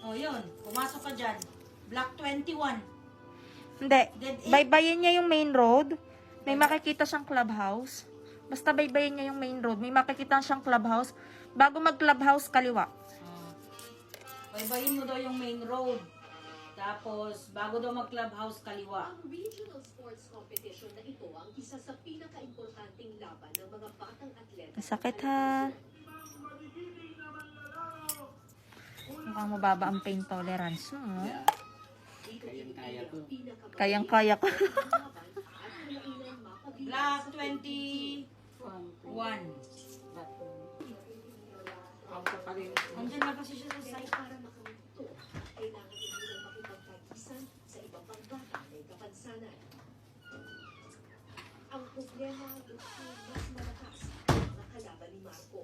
O, yun. Pumasok ka dyan. Block 21. Hindi. Dead end. Baybayin niya yung main road. May makikita siyang clubhouse. Basta baybayin niya yung main road. May makikita siyang clubhouse. Bago mag-clubhouse, kaliwa. Baybayin mo daw yung main road. Tapos, bago daw mag-clubhouse, kaliwa. Ang regional sports competition na ito ang isa sa pinaka-importanting laban ng mga batang atleta. Masakit ha. Mukhang mababa ang pain tolerance mo. Kayang-kaya ko. Kayang-kaya ko. Block 21. Andiyan na kasi siya sa site. Para makamuto, kailangan din nilang makipagkagisan sa ibang pang bata may kapansanan. Ang problema ito mas malakas ang mga kalaban ni Marco.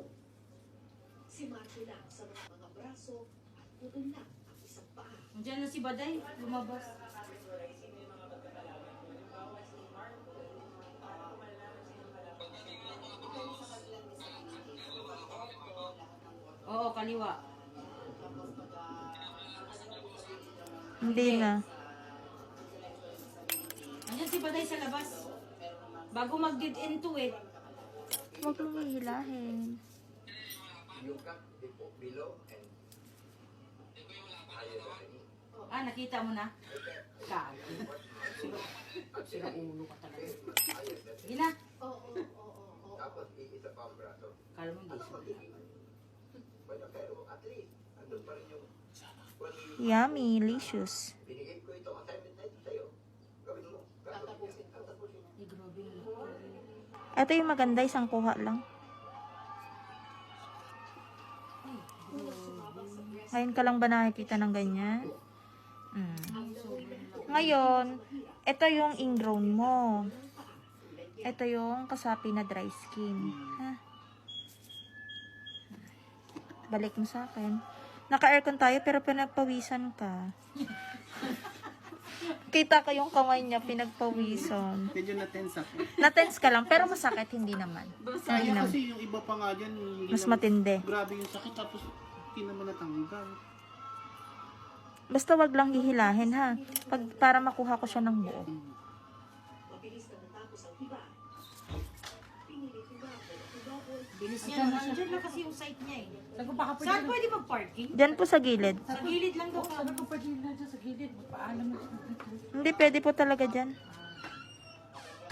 Si Marco lang sa mga braso at putol lang ang isang paa. Andiyan na si Baday. Lumabas. Oo, kaliwa. Hindi na. Andiyan si Baday sa labas. Bago mag-get into it. Huwag mong hihilahin. Nakita mo na? Kag. Sira ulo ka talaga. Sige na. Oo. Tapos iisa pa ang braso. Kala mo hindi siya. Pero at least, andun pa rin yung Yummy, delicious. binigay ko itong assignment na ito sa'yo. Gawin mo. Tatapusin. Ay, grabe na. Ito yung maganda, isang kuha lang. Ngayon ka lang ba nakikita ng ganyan? Ngayon, ito yung ingrown mo. Ito yung kasapi na dry skin. Ha? Balik mo sa akin. Naka-aircon tayo pero pinagpawisan ka. Kita ko yung kamay niya, pinagpawisan. Medyo na-tense ako. Na-tense ka lang, pero masakit, hindi naman. Kaya kasi yung iba pa nga dyan, hindi Mas naman- matindi. Grabe yung sakit tapos hindi naman natanggal. Basta wag lang hihilahin ha. Para makuha ko siya ng buo. Mabilis na natapos ang iba. Pinilit ni Marco na tumabol. Bilis niya. Andiyan na kasi yung site niya eh. Saan pwede mag-parking? Diyan po sa gilid. Sa gilid lang daw. Sabi ko pwede na dyan sa gilid. Paalam mo. Hindi, pwede po talaga dyan.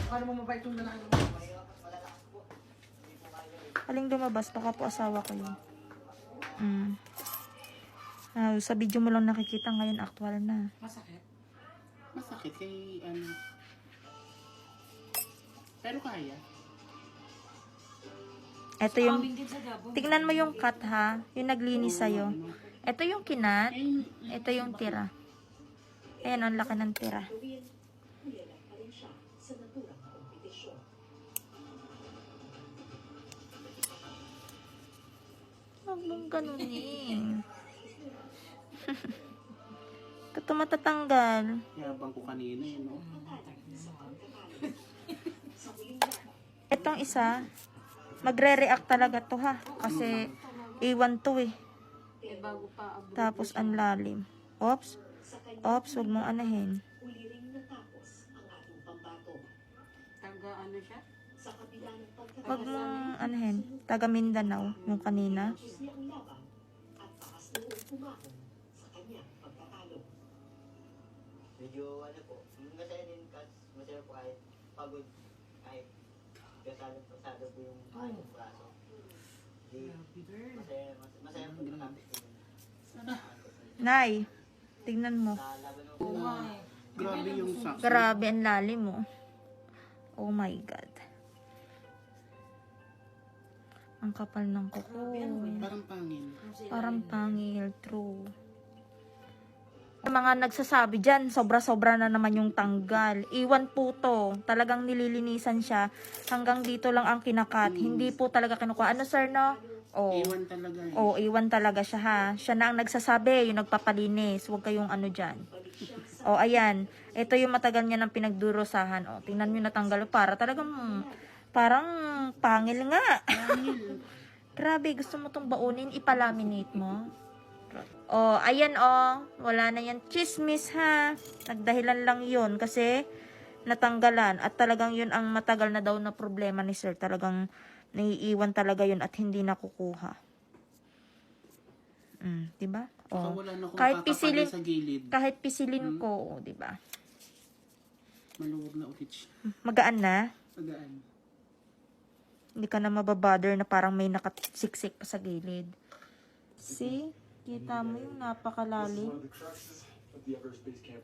Paano mo mabait yung lalaki mo? Aling lumabas, baka po asawa ko yun. Sa video mo lang nakikita, ngayon actual na. Masakit. Masakit kay ano. Pero kaya. Ito yung, Aming din sa Davao. tignan mo yung cut ha, yung naglinis sa'yo. Ito yung kinat, ito yung tira. Ayan, ang laki ng tira. Gawin, hulala pa rin siya sa naturang kompetisyon. Huwag mong ganunin. Ito matatanggal. Yabang ko kanina eh, no? Itong isa, magre-react talaga to ha. Kasi, iwan to eh. Tapos, ang lalim. Oops. Oops, huwag mong anahin. Uli ring natapos ang ating pambato. Taga ano siya? Sa kabila ng Huwag pagkakasal, mong anahin. Taga Mindanao, yung kanina. tapos niya ang laban at taas na noong pumahon sa kanyang pagkatalo. Medyo ano po, masaya din kasi masaya po kahit pagod, kahit kasado po yung aking braso. Di, masaya po nakapit ko yun. Nay, tignan mo. Sa laban ng Grabe yung sakit. Grabe, ang lalim mo. Oh my God. Ang kapal ng kuko. Parang pangin. Parang pangil, true. Ang mga nagsasabi dyan, sobra-sobra na naman yung tanggal. Iwan po to. Talagang nililinisan siya. Hanggang dito lang ang kinakat. Hindi po talaga kinukuha. Ano sir, no? Oh. Iwan talaga eh. Oh, iwan talaga siya ha. Siya na ang nagsasabi, yung nagpapalinis. Huwag kayong ano dyan. Oh, ayan. Ito yung matagal niya ng pinagdurusahan. Oh, tingnan nyo natanggal. Parang pangil nga. Grabe, gusto mo tong baunin, ipalaminate mo. Oh, ayan oh. Wala na yan. Chismis ha. Nagdahilan lang yun kasi natanggalan. At talagang yun ang matagal na daw na problema ni sir. Talagang naiiwan talaga yun at hindi nakukuha. Diba? Saka Oh. wala na akong Kahit tatapagan pisilin, sa gilid. kahit pisilin ko, oh, diba? Maluwag na ulit siya. Magaan na. Magaan. Hindi ka na mababother na parang may nakasiksik pa sa gilid. See? Kita mo yung napakalalim.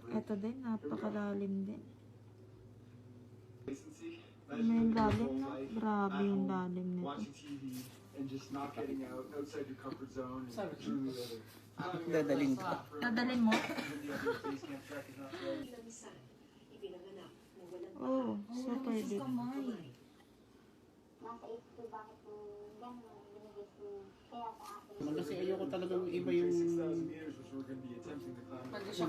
Ito din, napakalalim din. May lalim na. Grabe yung lalim nito. Dadalhin ka. Dadalhin mo? Ilang isa, ipinanganak na walang Oh, so pwede. Kamay. Kasi ayoko talagang iba yung Pag siya